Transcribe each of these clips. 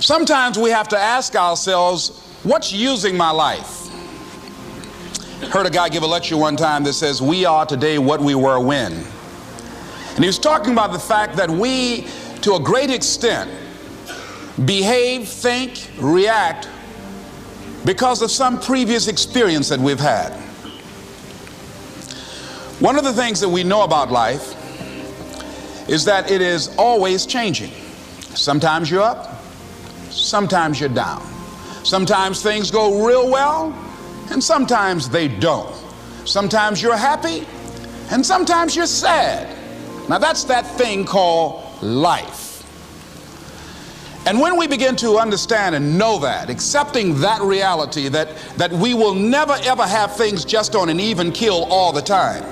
Sometimes we have to ask ourselves, what's using my life? Heard a guy give a lecture one time that says, we are today what we were when. And he was talking about the fact that we, to a great extent, behave, think, react because of some previous experience that we've had. One of the things that we know about life is that it is always changing. Sometimes you're up, sometimes you're down. Sometimes things go real well, and sometimes they don't. Sometimes you're happy, and sometimes you're sad. Now that's that thing called life. And when we begin to understand and know that, accepting that reality that we will never ever have things just on an even keel all the time,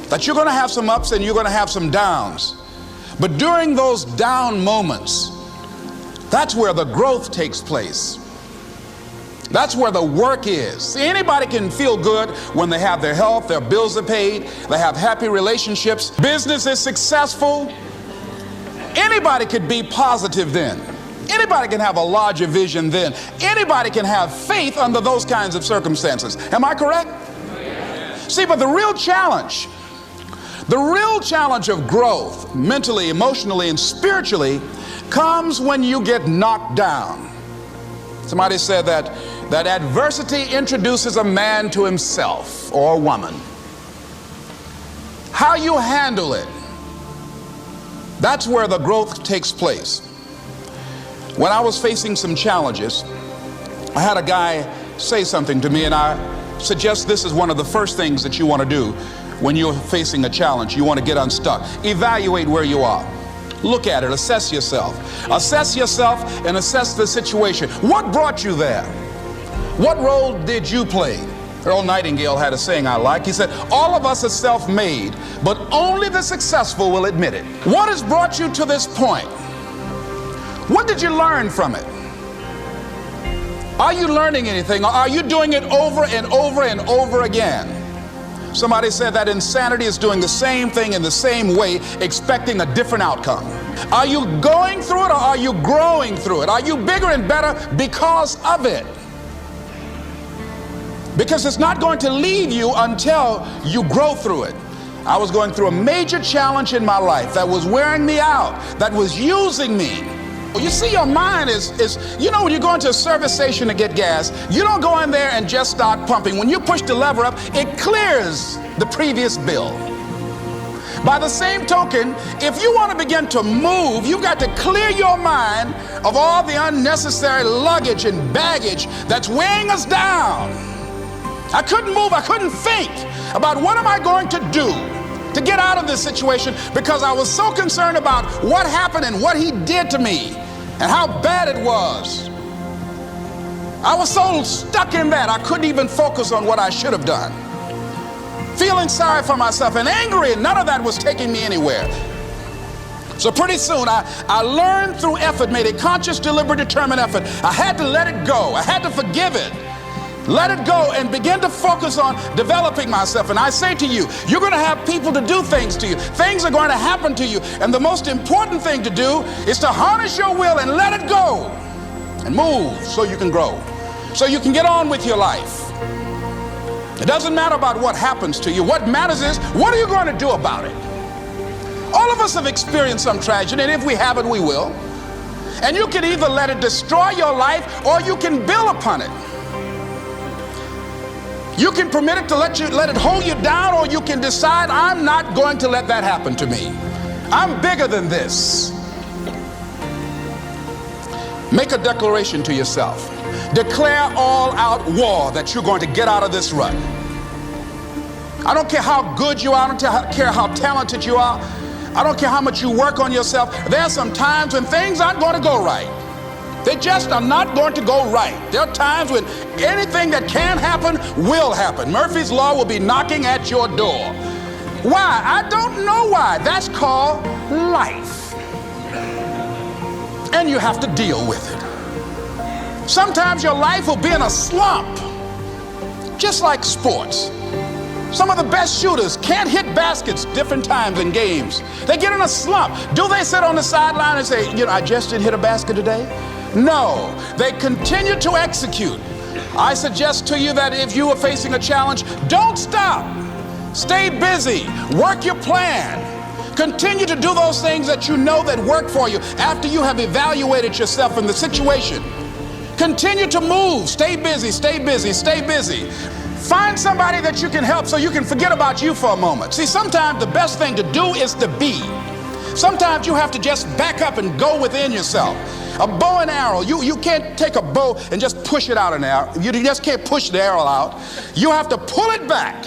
that you're going to have some ups and you're going to have some downs, but during those down moments, that's where the growth takes place. That's where the work is. See, anybody can feel good when they have their health, their bills are paid, they have happy relationships, business is successful. Anybody could be positive then. Anybody can have a larger vision then. Anybody can have faith under those kinds of circumstances. Am I correct? See, but the real challenge of growth, mentally, emotionally, and spiritually, comes when you get knocked down. Somebody said that adversity introduces a man to himself or a woman. How you handle it, that's where the growth takes place. When I was facing some challenges, I had a guy say something to me, and I suggest this is one of the first things that you want to do when you're facing a challenge. You want to get unstuck. Evaluate where you are. Look at it. Assess yourself. Assess yourself and assess the situation. What brought you there? What role did you play? Earl Nightingale had a saying I like. He said, all of us are self-made, but only the successful will admit it. What has brought you to this point? What did you learn from it? Are you learning anything, or are you doing it over and over and over again? Somebody said that insanity is doing the same thing in the same way, expecting a different outcome. Are you going through it, or are you growing through it? Are you bigger and better because of it? Because it's not going to leave you until you grow through it. I was going through a major challenge in my life that was wearing me out, that was using me. You see, your mind is you know, when you go into a service station to get gas, you don't go in there and just start pumping. When you push the lever up, it clears the previous bill. By the same token, if you want to begin to move, you've got to clear your mind of all the unnecessary luggage and baggage that's weighing us down. I couldn't move, I couldn't think about what am I going to do to get out of this situation, because I was so concerned about what happened and what he did to me and how bad it was. I was so stuck in that I couldn't even focus on what I should have done. Feeling sorry for myself and angry, and none of that was taking me anywhere. So pretty soon I learned through effort, made a conscious, deliberate, determined effort. I had to let it go. I had to forgive it. Let it go and begin to focus on developing myself. And I say to you, you're going to have people to do things to you. Things are going to happen to you. And the most important thing to do is to harness your will and let it go and move so you can grow, so you can get on with your life. It doesn't matter about what happens to you. What matters is, what are you going to do about it? All of us have experienced some tragedy, and if we haven't, we will. And you can either let it destroy your life, or you can build upon it. You can permit it to let it hold you down, or you can decide, I'm not going to let that happen to me. I'm bigger than this. Make a declaration to yourself. Declare all out war that you're going to get out of this rut. I don't care how good you are. I don't care how talented you are. I don't care how much you work on yourself. There are some times when things aren't going to go right. They just are not going to go right. There are times when anything that can happen will happen. Murphy's Law will be knocking at your door. Why? I don't know why. That's called life. And you have to deal with it. Sometimes your life will be in a slump, just like sports. Some of the best shooters can't hit baskets different times in games. They get in a slump. Do they sit on the sideline and say, you know, I just didn't hit a basket today? No, they continue to execute. I suggest to you that if you are facing a challenge, don't stop. Stay busy. Work your plan. Continue to do those things that you know that work for you after you have evaluated yourself in the situation. Continue to move. Stay busy, stay busy, stay busy. Find somebody that you can help so you can forget about you for a moment. See, sometimes the best thing to do is to be. Sometimes you have to just back up and go within yourself. A bow and arrow, you can't take a bow and just push it out an arrow. You just can't push the arrow out. You have to pull it back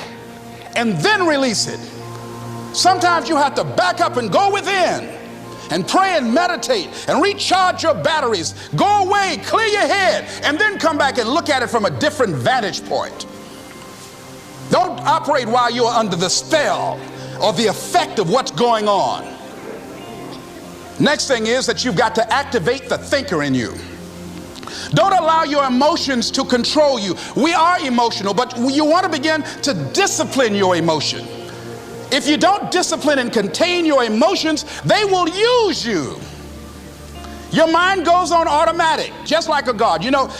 and then release it. Sometimes you have to back up and go within and pray and meditate and recharge your batteries. Go away, clear your head, and then come back and look at it from a different vantage point. Don't operate while you're under the spell or the effect of what's going on. Next thing is that you've got to activate the thinker in you. Don't allow your emotions to control you. We are emotional, but you want to begin to discipline your emotion. If you don't discipline and contain your emotions, they will use you. Your mind goes on automatic, just like a God. You know,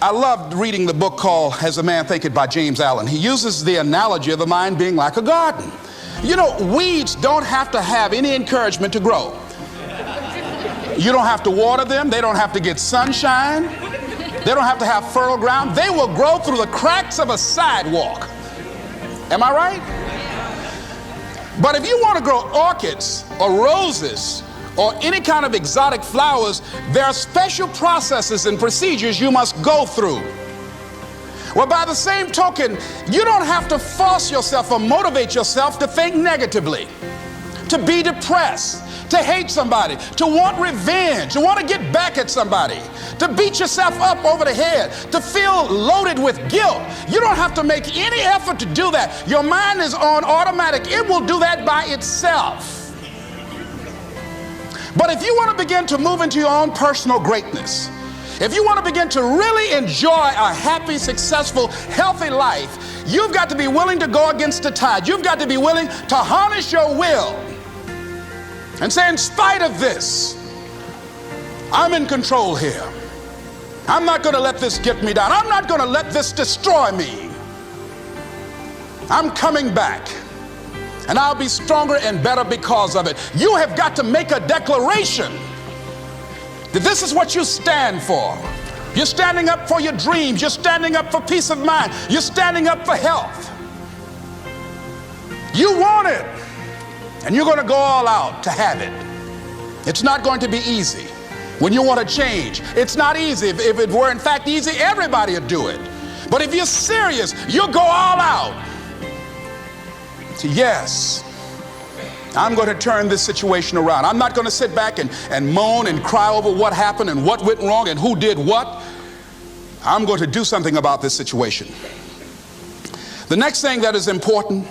I loved reading the book called As a Man Thinketh by James Allen. He uses the analogy of the mind being like a garden. You know, weeds don't have to have any encouragement to grow. You don't have to water them. They don't have to get sunshine. They don't have to have fertile ground. They will grow through the cracks of a sidewalk. Am I right? But if you want to grow orchids or roses or any kind of exotic flowers, there are special processes and procedures you must go through. Well, by the same token, you don't have to force yourself or motivate yourself to think negatively, to be depressed, to hate somebody, to want revenge, to want to get back at somebody, to beat yourself up over the head, to feel loaded with guilt. You don't have to make any effort to do that. Your mind is on automatic. It will do that by itself. But if you want to begin to move into your own personal greatness, if you want to begin to really enjoy a happy, successful, healthy life, you've got to be willing to go against the tide. You've got to be willing to harness your will and say, in spite of this, I'm in control here. I'm not going to let this get me down. I'm not going to let this destroy me. I'm coming back, and I'll be stronger and better because of it. You have got to make a declaration that this is what you stand for. You're standing up for your dreams. You're standing up for peace of mind. You're standing up for health. You want it. And you're going to go all out to have it. It's not going to be easy. When you want to change, it's not easy. If it were in fact easy, everybody would do it. But if you're serious, you'll go all out. So yes, I'm going to turn this situation around. I'm not going to sit back and moan and cry over what happened and what went wrong and who did what. I'm going to do something about this situation. The next thing that is important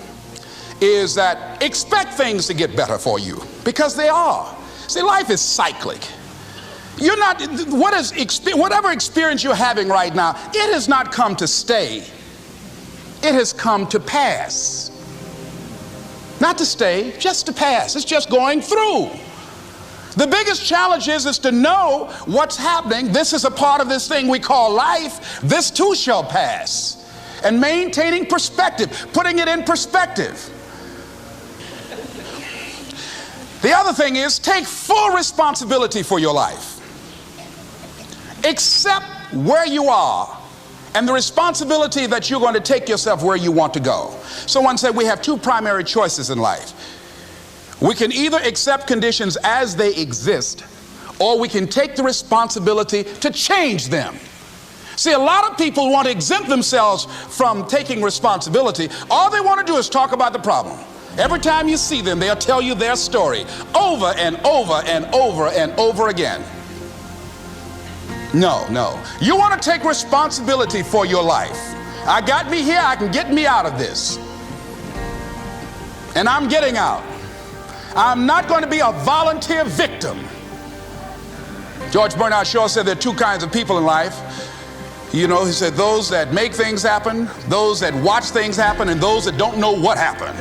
is that expect things to get better for you, because they are. See, life is cyclic. You're not, whatever experience you're having right now, it has not come to stay. It has come to pass. Not to stay, just to pass. It's just going through. The biggest challenge is to know what's happening. This is a part of this thing we call life. This too shall pass. And maintaining perspective, putting it in perspective. The other thing is, take full responsibility for your life. Accept where you are and the responsibility that you're going to take yourself where you want to go. Someone said we have two primary choices in life. We can either accept conditions as they exist, or we can take the responsibility to change them. See, a lot of people want to exempt themselves from taking responsibility. All they want to do is talk about the problem. Every time you see them, they'll tell you their story over and over and over and over again. No. You want to take responsibility for your life. I got me here, I can get me out of this. And I'm getting out. I'm not going to be a volunteer victim. George Bernard Shaw said there are two kinds of people in life. You know, he said those that make things happen, those that watch things happen, and those that don't know what happened.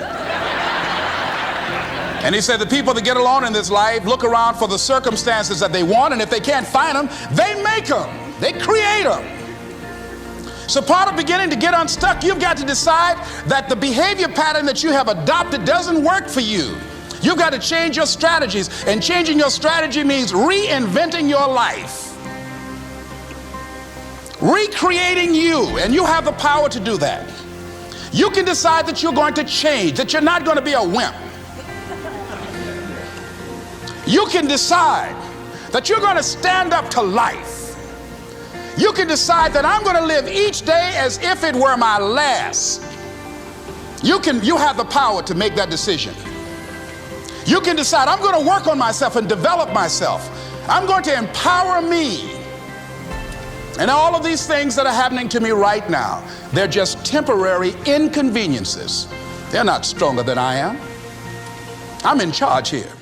And he said the people that get along in this life look around for the circumstances that they want, and if they can't find them, they make them. They create them. So part of beginning to get unstuck, you've got to decide that the behavior pattern that you have adopted doesn't work for you. You've got to change your strategies, and changing your strategy means reinventing your life, recreating you, and you have the power to do that. You can decide that you're going to change, that you're not going to be a wimp. You can decide that you're going to stand up to life. You can decide that I'm going to live each day as if it were my last. You have the power to make that decision. You can decide I'm going to work on myself and develop myself. I'm going to empower me. And all of these things that are happening to me right now, they're just temporary inconveniences. They're not stronger than I am. I'm in charge here.